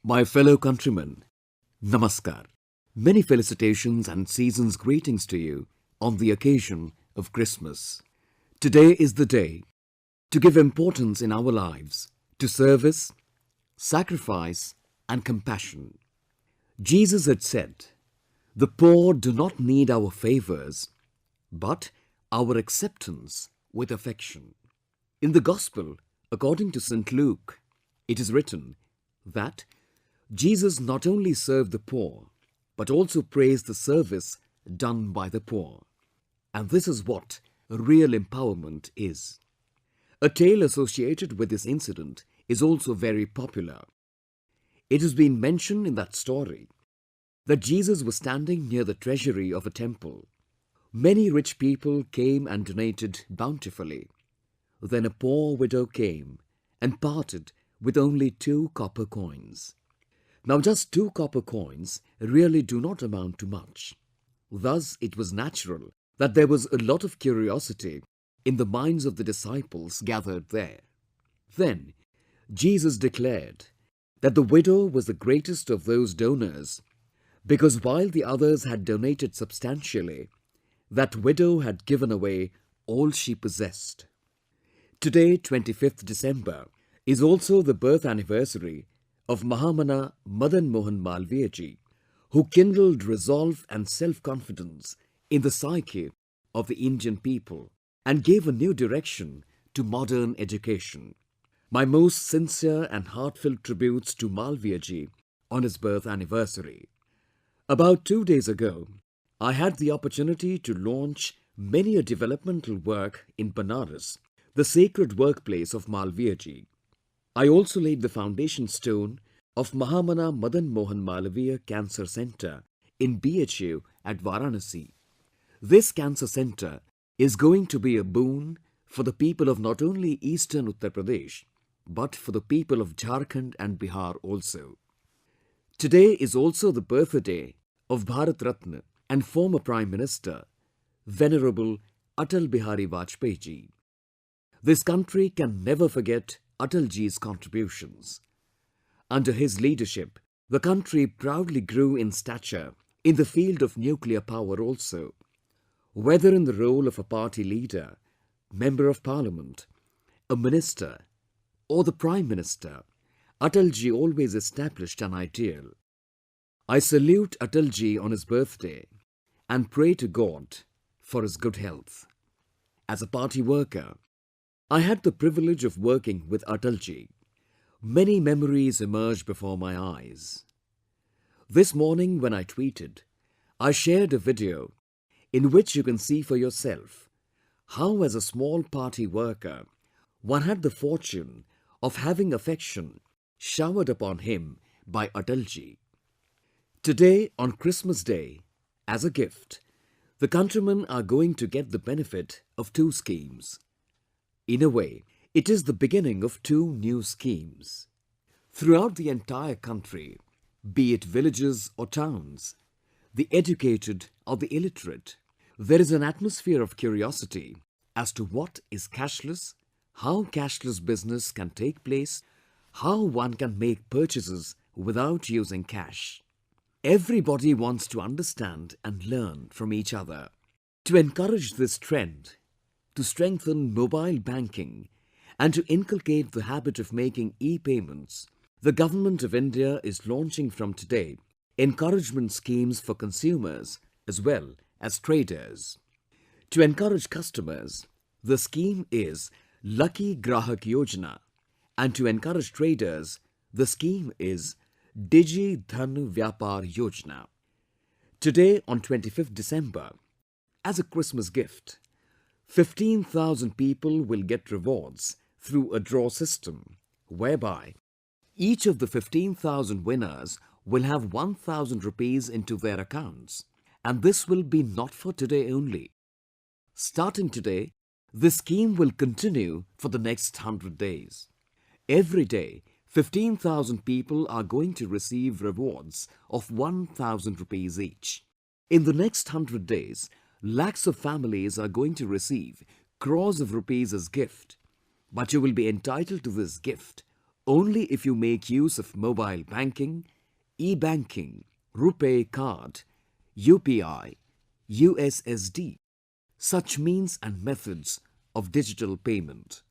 My fellow countrymen, Namaskar. Many felicitations and season's greetings to you on the occasion of Christmas. Today is the day to give importance in our lives to service, sacrifice and compassion. Jesus had said, "The poor do not need our favors, but our acceptance with affection." In the Gospel, according to St. Luke, it is written that Jesus not only served the poor, but also praised the service done by the poor. And this is what real empowerment is. A tale associated with this incident is also very popular. It has been mentioned in that story that Jesus was standing near the treasury of a temple. Many rich people came and donated bountifully. Then a poor widow came and parted with only 2 copper coins. Now just 2 copper coins really do not amount to much. Thus it was natural that there was a lot of curiosity in the minds of the disciples gathered there. Then Jesus declared that the widow was the greatest of those donors because while the others had donated substantially, that widow had given away all she possessed. Today, 25th December, is also the birth anniversary of Mahamana Madan Mohan Malviya ji, who kindled resolve and self-confidence in the psyche of the Indian people and gave a new direction to modern education. My most sincere and heartfelt tributes to Malviya ji on his birth anniversary. About 2 days ago, I had the opportunity to launch many a developmental work in Banaras, the sacred workplace of Malviya ji. I also laid the foundation stone of Mahamana Madan Mohan Malviya Cancer Center in BHU at Varanasi. This cancer center is going to be a boon for the people of not only eastern Uttar Pradesh, but for the people of Jharkhand and Bihar also. Today is also the birthday of Bharat Ratna and former Prime Minister, Venerable Atal Bihari Vajpayee ji. This country can never forget Atal ji's contributions. Under his leadership, the country proudly grew in stature in the field of nuclear power also. Whether in the role of a party leader, member of parliament, a minister or the Prime Minister, Atal ji always established an ideal. I salute Atal ji on his birthday and pray to God for his good health. As a party worker, I had the privilege of working with Atal ji. Many memories emerged before my eyes. This morning when I tweeted, I shared a video in which you can see for yourself how as a small party worker, one had the fortune of having affection showered upon him by Atal ji. Today on Christmas Day, as a gift, the countrymen are going to get the benefit of 2 schemes. In a way, it is the beginning of 2 new schemes. Throughout the entire country, be it villages or towns, the educated or the illiterate, there is an atmosphere of curiosity as to what is cashless, how cashless business can take place, how one can make purchases without using cash. Everybody wants to understand and learn from each other. To encourage this trend, to strengthen mobile banking and to inculcate the habit of making e-payments, the Government of India is launching from today encouragement schemes for consumers as well as traders. To encourage customers, the scheme is Lucky Grahak Yojana, and to encourage traders, the scheme is Digi Dhan Vyapar Yojana. Today on 25th December, as a Christmas gift, 15,000 people will get rewards through a draw system, whereby each of the 15,000 winners will have 1,000 rupees into their accounts, and this will be not for today only. Starting today, this scheme will continue for the next 100 days. Every day, 15,000 people are going to receive rewards of 1,000 rupees each. In the next 100 days, lakhs of families are going to receive crores of rupees as gift, but you will be entitled to this gift Only if you make use of mobile banking, e-banking, RuPay card, UPI, USSD, such means and methods of digital payment.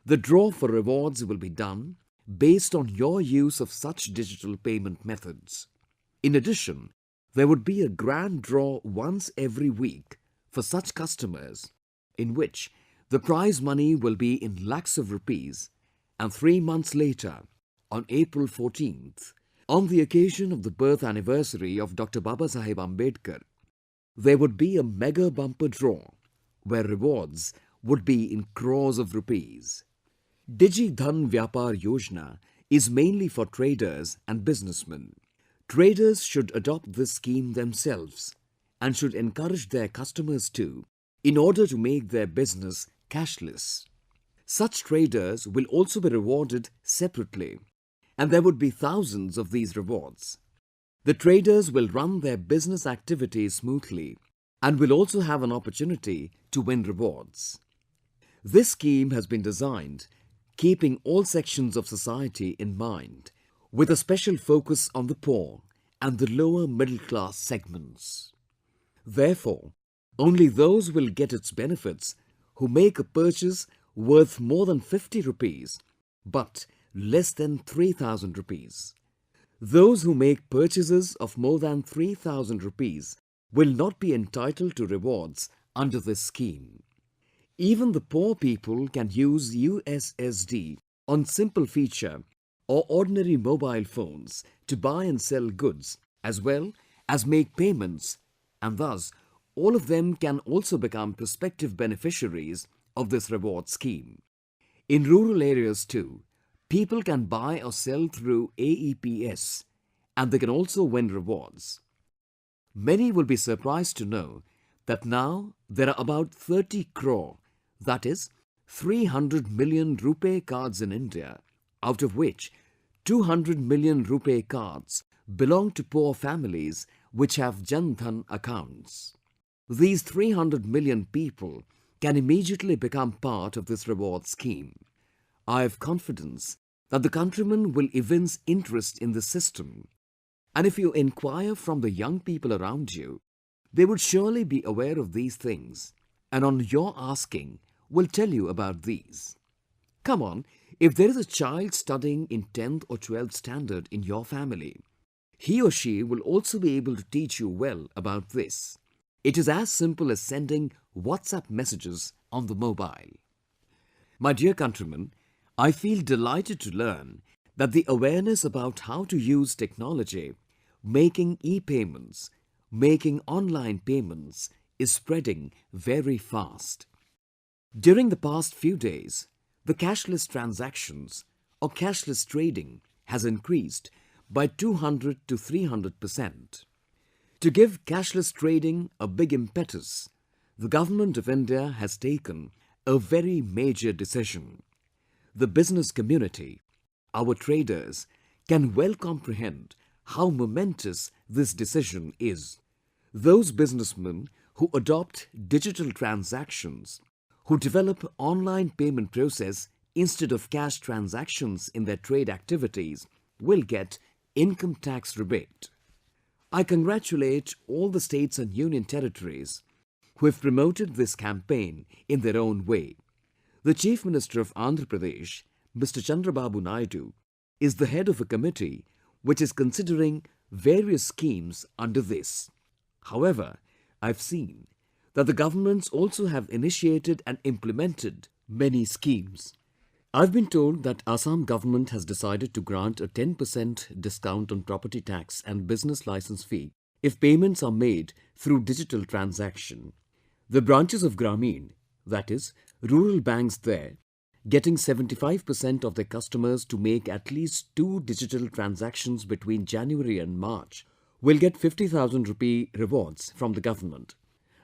The draw for rewards will be done based on your use of such digital payment methods. In addition, there would be a grand draw once every week for such customers, in which the prize money will be in lakhs of rupees, and 3 months later, on April 14th, on the occasion of the birth anniversary of Dr. Babasaheb Ambedkar, there would be a mega bumper draw where rewards would be in crores of rupees. Digi Dhan Vyapar Yojana is mainly for traders and businessmen. Traders should adopt this scheme themselves and should encourage their customers too, in order to make their business cashless. Such traders will also be rewarded separately, and there would be thousands of these rewards. The traders will run their business activities smoothly and will also have an opportunity to win rewards. This scheme has been designed keeping all sections of society in mind, with a special focus on the poor and the lower middle class segments. Therefore, only those will get its benefits who make a purchase worth more than 50 rupees but less than 3,000 rupees. Those who make purchases of more than 3,000 rupees will not be entitled to rewards under this scheme. Even the poor people can use USSD on simple feature or ordinary mobile phones to buy and sell goods as well as make payments, and thus all of them can also become prospective beneficiaries of this reward scheme. In rural areas too, people can buy or sell through AEPS, and they can also win rewards. Many will be surprised to know that now there are about 30 crore, that is 300 million RuPay cards in India, out of which 200 million RuPay cards belong to poor families which have Jan Dhan accounts. These 300 million people can immediately become part of this reward scheme. I have confidence that the countrymen will evince interest in the system, and if you inquire from the young people around you, they would surely be aware of these things, and on your asking will tell you about these. Come on, if there is a child studying in 10th or 12th standard in your family, he or she will also be able to teach you well about this. It is as simple as sending WhatsApp messages on the mobile. My dear countrymen, I feel delighted to learn that the awareness about how to use technology, making e-payments, making online payments is spreading very fast. During the past few days, the cashless transactions or cashless trading has increased by 200 to 300%. To give cashless trading a big impetus, the Government of India has taken a very major decision. The business community, our traders, can well comprehend how momentous this decision is. Those businessmen who adopt digital transactions, who develop online payment process instead of cash transactions in their trade activities, will get income tax rebate. I congratulate all the states and union territories who have promoted this campaign in their own way. The Chief Minister of Andhra Pradesh, Mr. Chandrababu Naidu, is the head of a committee which is considering various schemes under this. However, I've seen that the governments also have initiated and implemented many schemes. I've been told that Assam government has decided to grant a 10% discount on property tax and business license fee if payments are made through digital transaction. The branches of Grameen, that is, rural banks there, getting 75% of their customers to make at least 2 digital transactions between January and March, will get 50,000 rupee rewards from the government.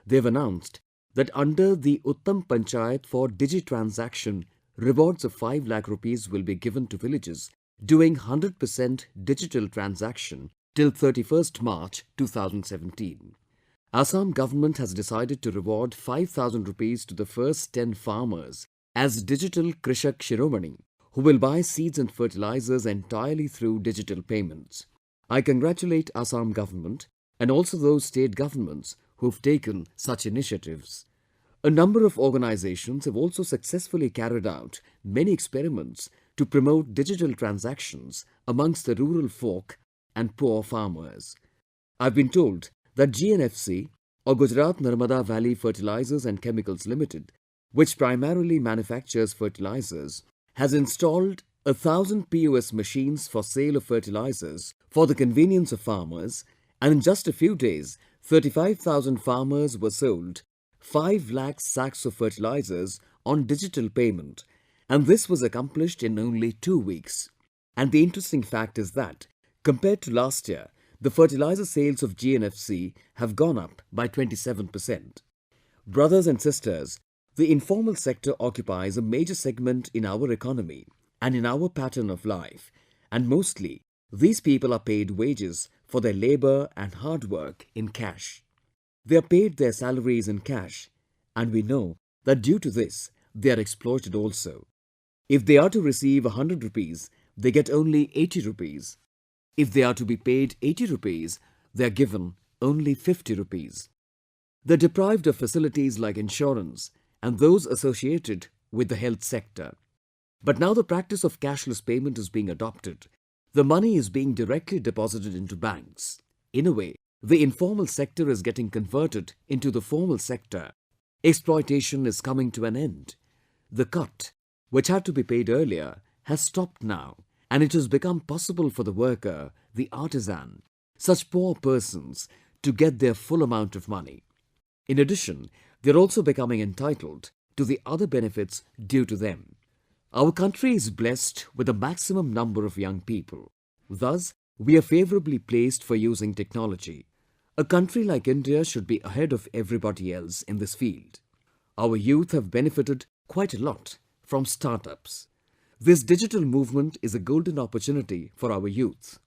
They have announced that under the Uttam Panchayat for Digi-Transaction, rewards of 5 lakh rupees will be given to villages doing 100% digital transaction till 31st March 2017. Assam government has decided to reward 5,000 rupees to the first 10 farmers as Digital Krishak Shiromani, who will buy seeds and fertilizers entirely through digital payments. I congratulate Assam government and also those state governments who've taken such initiatives. A number of organizations have also successfully carried out many experiments to promote digital transactions amongst the rural folk and poor farmers. I've been told that GNFC, or Gujarat Narmada Valley Fertilizers and Chemicals Limited, which primarily manufactures fertilizers, has installed 1,000 POS machines for sale of fertilizers for the convenience of farmers, and in just a few days, 35,000 farmers were sold 5 lakh sacks of fertilizers on digital payment, and this was accomplished in only 2 weeks. And the interesting fact is that, compared to last year, the fertilizer sales of GNFC have gone up by 27%. Brothers and sisters, the informal sector occupies a major segment in our economy and in our pattern of life, and mostly these people are paid wages for their labor and hard work in cash. They are paid their salaries in cash, and we know that due to this, they are exploited also. If they are to receive 100 rupees, they get only 80 rupees. If they are to be paid 80 rupees, they are given only 50 rupees. They are deprived of facilities like insurance and those associated with the health sector. But now the practice of cashless payment is being adopted. The money is being directly deposited into banks. In a way, the informal sector is getting converted into the formal sector. Exploitation is coming to an end. The cut, which had to be paid earlier, has stopped now, and it has become possible for the worker, the artisan, such poor persons to get their full amount of money. In addition, they are also becoming entitled to the other benefits due to them. Our country is blessed with a maximum number of young people. Thus, we are favourably placed for using technology. A country like India should be ahead of everybody else in this field. Our youth have benefited quite a lot from startups. This digital movement is a golden opportunity for our youth.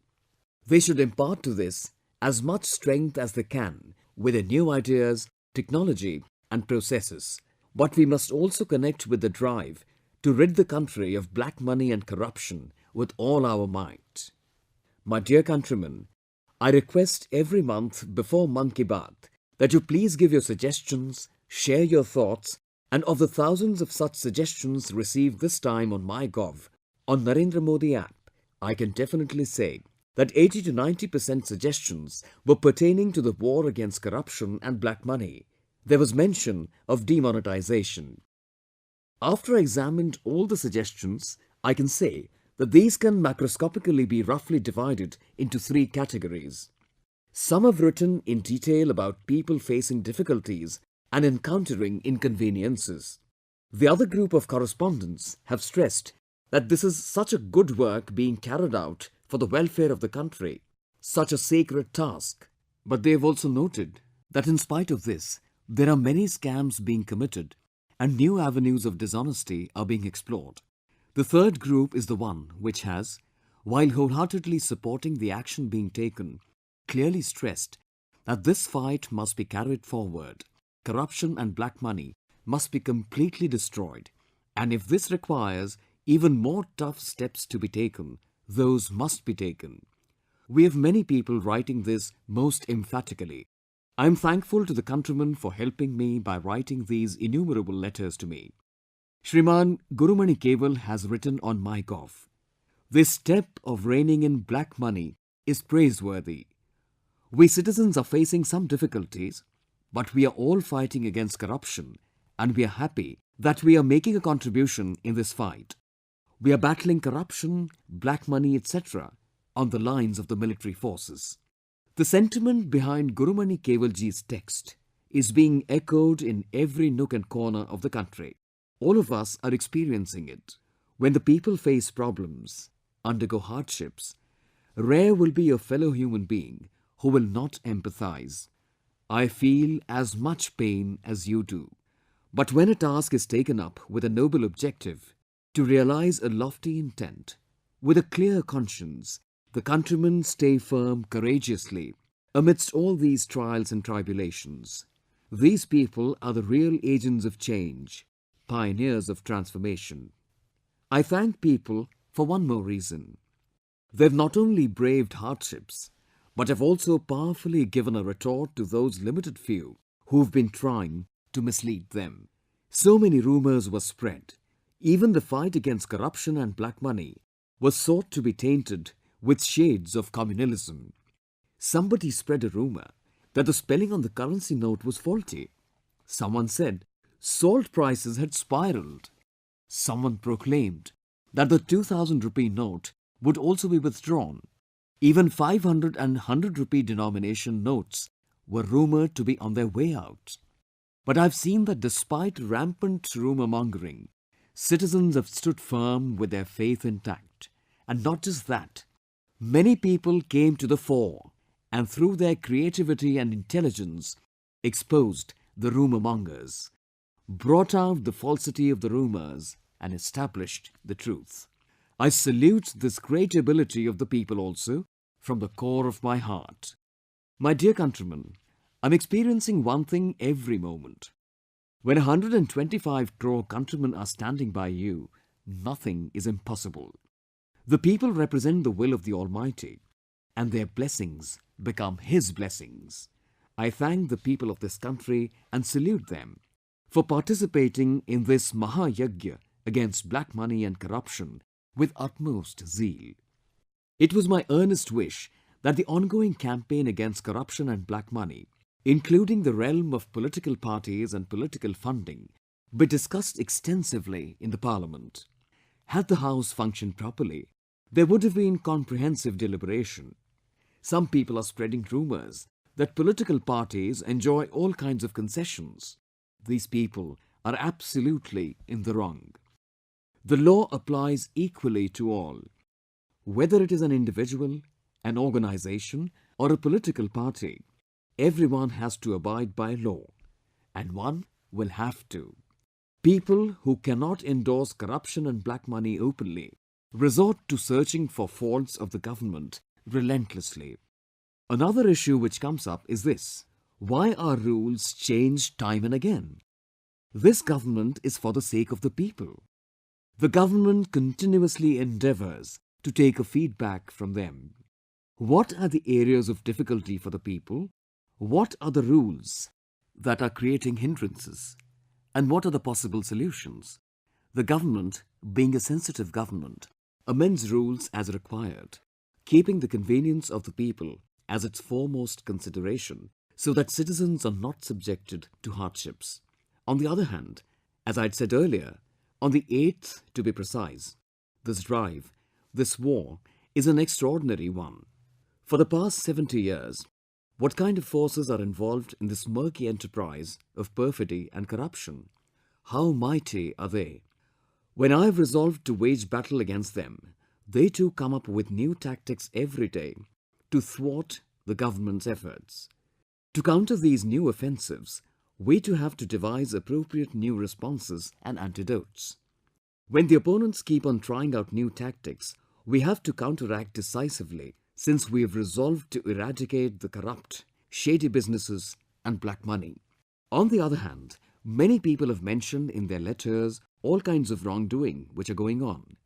They should impart to this as much strength as they can with their new ideas, technology and processes. But we must also connect with the drive to rid the country of black money and corruption with all our might. My dear countrymen, I request every month before Mann Ki Baat that you please give your suggestions, share your thoughts, and of the thousands of such suggestions received this time on MyGov, on Narendra Modi app, I can definitely say that 80 to 90% suggestions were pertaining to the war against corruption and black money. There was mention of demonetization. After I examined all the suggestions, I can say that these can macroscopically be roughly divided into 3 categories. Some have written in detail about people facing difficulties and encountering inconveniences. The other group of correspondents have stressed that this is such a good work being carried out for the welfare of the country, such a sacred task. But they have also noted that in spite of this, there are many scams being committed and new avenues of dishonesty are being explored. The third group is the one which has, while wholeheartedly supporting the action being taken, clearly stressed that this fight must be carried forward. Corruption and black money must be completely destroyed, and if this requires even more tough steps to be taken, those must be taken. We have many people writing this most emphatically. I am thankful to the countrymen for helping me by writing these innumerable letters to me. Shriman Gurumani Kewal has written on MyGov, "This step of reining in black money is praiseworthy. We citizens are facing some difficulties, but we are all fighting against corruption, and we are happy that we are making a contribution in this fight. We are battling corruption, black money, etc. on the lines of the military forces." The sentiment behind Gurumani Kewalji's text is being echoed in every nook and corner of the country. All of us are experiencing it. When the people face problems, undergo hardships, rare will be a fellow human being who will not empathize. I feel as much pain as you do. But when a task is taken up with a noble objective, to realize a lofty intent, with a clear conscience, the countrymen stay firm courageously amidst all these trials and tribulations. These people are the real agents of change, pioneers of transformation. I thank people for one more reason. They've not only braved hardships, but have also powerfully given a retort to those limited few who've been trying to mislead them. So many rumors were spread. Even the fight against corruption and black money was sought to be tainted with shades of communalism. Somebody spread a rumor that the spelling on the currency note was faulty. Someone said salt prices had spiraled. Someone proclaimed that the 2000 rupee note would also be withdrawn. Even 500 and 100 rupee denomination notes were rumored to be on their way out. But I've seen that despite rampant rumor mongering, citizens have stood firm with their faith intact. And not just that, many people came to the fore and through their creativity and intelligence exposed the rumor mongers, brought out the falsity of the rumors and established the truth. I salute this great ability of the people also from the core of my heart. My dear countrymen, I'm experiencing one thing every moment. When 125 crore countrymen are standing by you, nothing is impossible. The people represent the will of the Almighty, and their blessings become His blessings. I thank the people of this country and salute them for participating in this Mahayagya against black money and corruption with utmost zeal. It was my earnest wish that the ongoing campaign against corruption and black money, including the realm of political parties and political funding, be discussed extensively in the Parliament. Had the House functioned properly, there would have been comprehensive deliberation. Some people are spreading rumours that political parties enjoy all kinds of concessions. These people are absolutely in the wrong. The law applies equally to all. Whether it is an individual, an organization, or a political party, everyone has to abide by law, and one will have to. People who cannot endorse corruption and black money openly resort to searching for faults of the government relentlessly. Another issue which comes up is this: why are rules changed time and again? This government is for the sake of the people. The government continuously endeavours to take a feedback from them. What are the areas of difficulty for the people? What are the rules that are creating hindrances? And what are the possible solutions? The government, being a sensitive government, amends rules as required, keeping the convenience of the people as its foremost consideration so that citizens are not subjected to hardships. On the other hand, as I'd said earlier, on the 8th to be precise, this drive, this war is an extraordinary one. For the past 70 years, what kind of forces are involved in this murky enterprise of perfidy and corruption? How mighty are they? When I have resolved to wage battle against them, they too come up with new tactics every day to thwart the government's efforts. To counter these new offensives, we too have to devise appropriate new responses and antidotes. When the opponents keep on trying out new tactics, we have to counteract decisively, since we have resolved to eradicate the corrupt, shady businesses and black money. On the other hand, many people have mentioned in their letters all kinds of wrongdoing which are going on.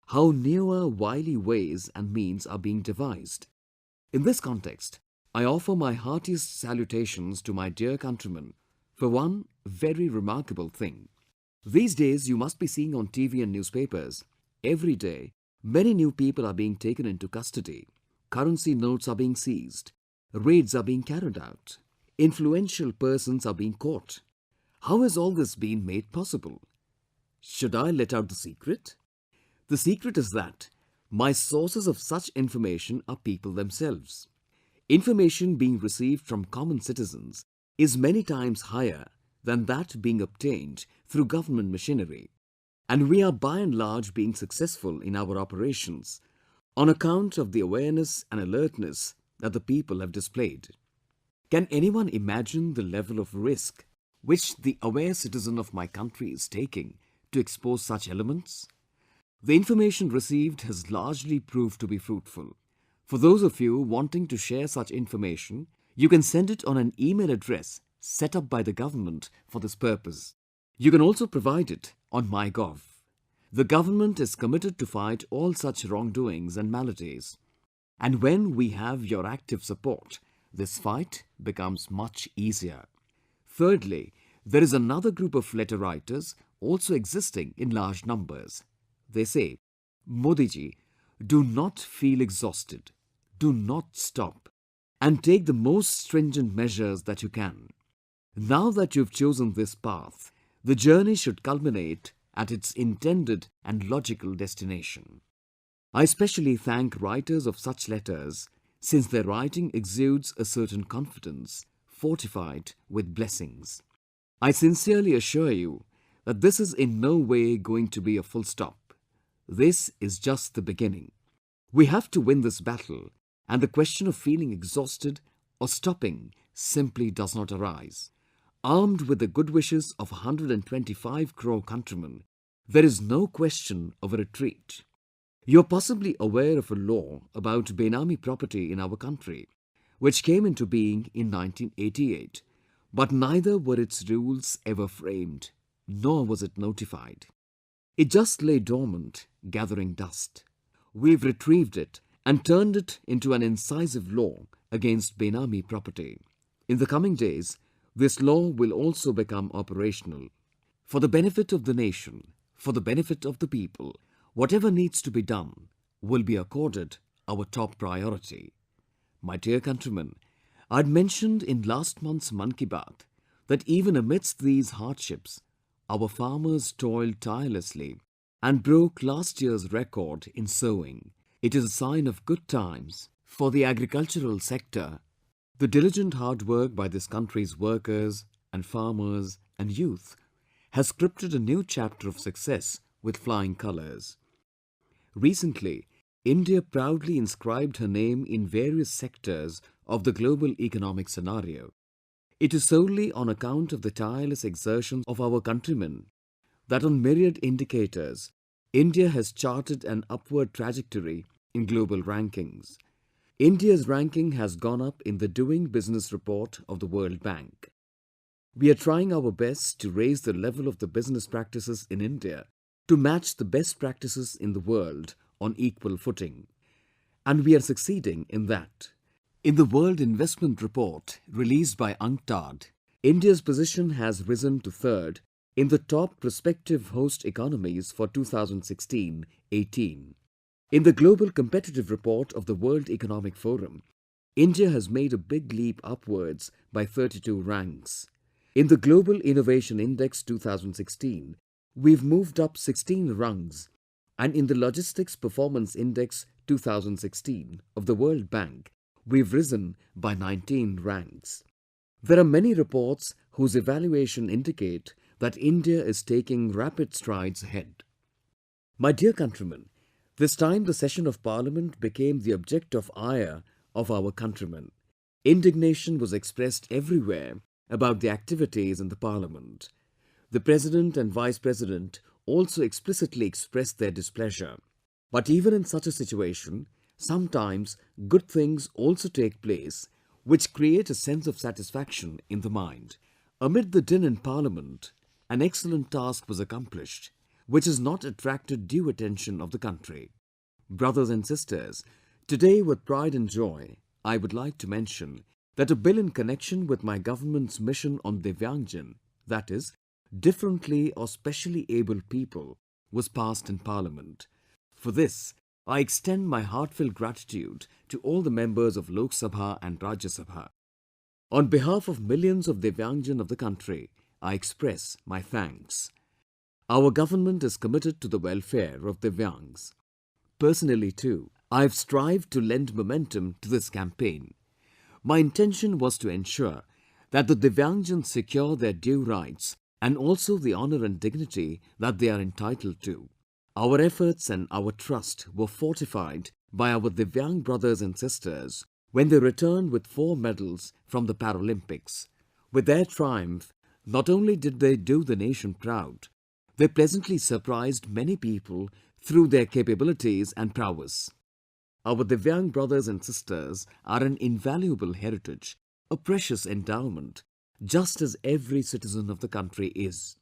How newer wily ways and means are being devised. In this context, I offer my heartiest salutations to my dear countrymen for one very remarkable thing. These days you must be seeing on TV and newspapers, every day many new people are being taken into custody, currency notes are being seized, raids are being carried out, influential persons are being caught. How has all this been made possible? Should I let out the secret? The secret is that my sources of such information are people themselves. Information being received from common citizens is many times higher than that being obtained through government machinery, and we are by and large being successful in our operations on account of the awareness and alertness that the people have displayed. Can anyone imagine the level of risk which the aware citizen of my country is taking to expose such elements? The information received has largely proved to be fruitful. For those of you wanting to share such information, you can send it on an email address set up by the government for this purpose. You can also provide it on MyGov. The government is committed to fight all such wrongdoings and maladies. And when we have your active support, this fight becomes much easier. Thirdly, there is another group of letter writers also existing in large numbers. They say, Modi ji, do not feel exhausted, do not stop, and take the most stringent measures that you can. Now that you've chosen this path, the journey should culminate at its intended and logical destination. I especially thank writers of such letters since their writing exudes a certain confidence, fortified with blessings. I sincerely assure you that this is in no way going to be a full stop. This is just the beginning. We have to win this battle, and the question of feeling exhausted or stopping simply does not arise. Armed with the good wishes of 125 crore countrymen, there is no question of a retreat. You're possibly aware of a law about Benami property in our country, which came into being in 1988, but neither were its rules ever framed, nor was it notified. It just lay dormant, gathering dust. We've retrieved it and turned it into an incisive law against Benami property. In the coming days, this law will also become operational. For the benefit of the nation, for the benefit of the people, whatever needs to be done will be accorded our top priority. My dear countrymen, I had mentioned in last month's Mann Ki Baat that even amidst these hardships, our farmers toiled tirelessly and broke last year's record in sowing. It is a sign of good times for the agricultural sector. The diligent hard work by this country's workers and farmers and youth has scripted a new chapter of success with flying colours. Recently, India proudly inscribed her name in various sectors of the global economic scenario. It is solely on account of the tireless exertions of our countrymen that on myriad indicators, India has charted an upward trajectory in global rankings. India's ranking has gone up in the Doing Business report of the World Bank. We are trying our best to raise the level of the business practices in India to match the best practices in the world on equal footing. And we are succeeding in that. In the World Investment Report released by UNCTAD, India's position has risen to third in the top prospective host economies for 2016-18. In the Global Competitive Report of the World Economic Forum, India has made a big leap upwards by 32 ranks. In the Global Innovation Index 2016, we've moved up 16 rungs, and in the Logistics Performance Index 2016 of the World Bank, we've risen by 19 ranks. There are many reports whose evaluation indicate that India is taking rapid strides ahead. My dear countrymen, this time the session of Parliament became the object of ire of our countrymen. Indignation was expressed everywhere about the activities in the Parliament. The President and Vice President also explicitly expressed their displeasure. But even in such a situation, sometimes good things also take place which create a sense of satisfaction in the mind. Amid the din in Parliament, an excellent task was accomplished, which has not attracted due attention of the country. Brothers and sisters, today with pride and joy, I would like to mention that a bill in connection with my government's mission on Divyangjan, that is, differently or specially abled people, was passed in Parliament. For this, I extend my heartfelt gratitude to all the members of Lok Sabha and Rajya Sabha. On behalf of millions of Divyangjan of the country, I express my thanks. Our government is committed to the welfare of Divyangs. Personally too, I have strived to lend momentum to this campaign. My intention was to ensure that the Divyangjans secure their due rights and also the honour and dignity that they are entitled to. Our efforts and our trust were fortified by our Divyang brothers and sisters when they returned with 4 medals from the Paralympics. With their triumph, not only did they do the nation proud, they pleasantly surprised many people through their capabilities and prowess. Our Divyang brothers and sisters are an invaluable heritage, a precious endowment, just as every citizen of the country is.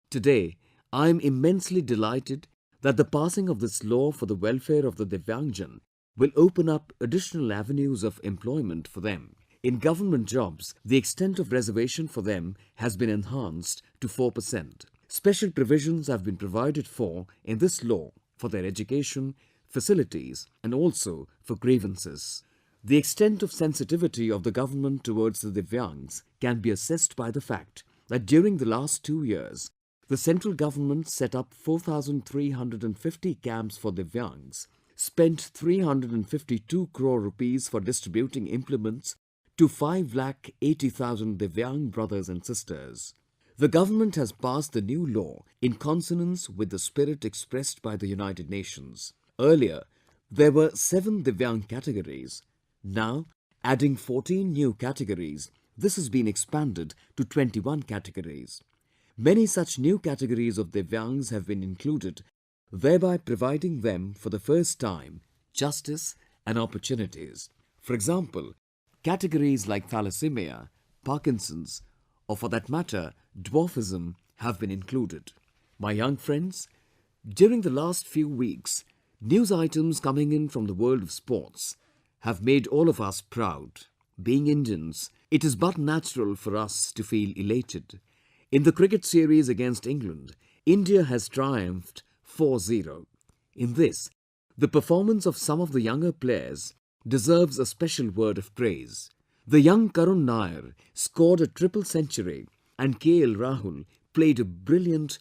Today, I am immensely delighted that the passing of this law for the welfare of the Divyangjan will open up additional avenues of employment for them. In government jobs, the extent of reservation for them has been enhanced to 4%. Special provisions have been provided for in this law for their education, facilities and also for grievances. The extent of sensitivity of the government towards the Divyangs can be assessed by the fact that during the last 2 years, the central government set up 4,350 camps for Divyangs, spent 352 crore rupees for distributing implements to 5,80,000 Divyang brothers and sisters. The government has passed the new law in consonance with the spirit expressed by the United Nations. Earlier, there were 7 Divyang categories. Now, adding 14 new categories, this has been expanded to 21 categories. Many such new categories of Divyangs have been included, thereby providing them for the first time justice and opportunities. For example, categories like thalassemia, Parkinson's, or for that matter, dwarfism have been included. My young friends, during the last few weeks, news items coming in from the world of sports have made all of us proud. Being Indians, it is but natural for us to feel elated. In the cricket series against England, India has triumphed 4-0. In this, the performance of some of the younger players deserves a special word of praise. The young Karun Nair scored a triple century and KL Rahul played a brilliant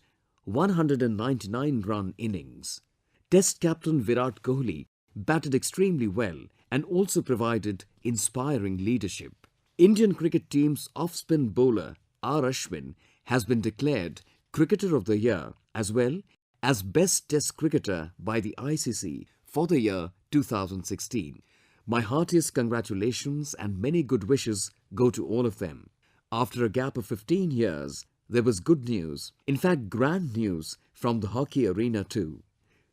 199-run innings. Test captain Virat Kohli batted extremely well and also provided inspiring leadership. Indian cricket team's off-spin bowler R. Ashwin has been declared Cricketer of the Year as well as Best Test Cricketer by the ICC for the year 2016. My heartiest congratulations and many good wishes go to all of them. After a gap of 15 years, there was good news, in fact grand news from the hockey arena too.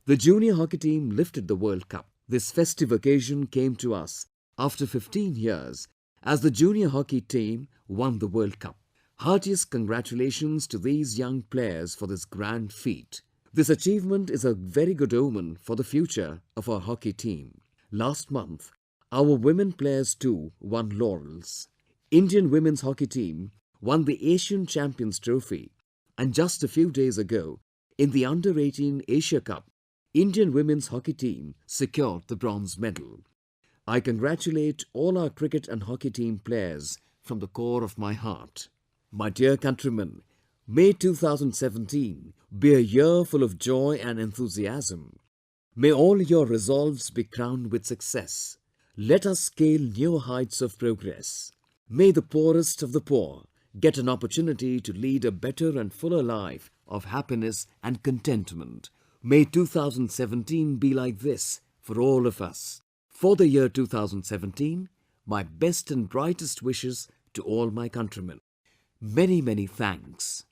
The junior hockey team lifted the World Cup. This festive occasion came to us after 15 years as the junior hockey team won the World Cup. Heartiest congratulations to these young players for this grand feat. This achievement is a very good omen for the future of our hockey team. Last month, our women players too won laurels. Indian women's hockey team won the Asian Champions Trophy, and just a few days ago, in the Under-18 Asia Cup, Indian women's hockey team secured the bronze medal. I congratulate all our cricket and hockey team players from the core of my heart. My dear countrymen, may 2017 be a year full of joy and enthusiasm. May all your resolves be crowned with success. Let us scale new heights of progress. May the poorest of the poor get an opportunity to lead a better and fuller life of happiness and contentment. May 2017 be like this for all of us. For the year 2017, my best and brightest wishes to all my countrymen. Many, many thanks.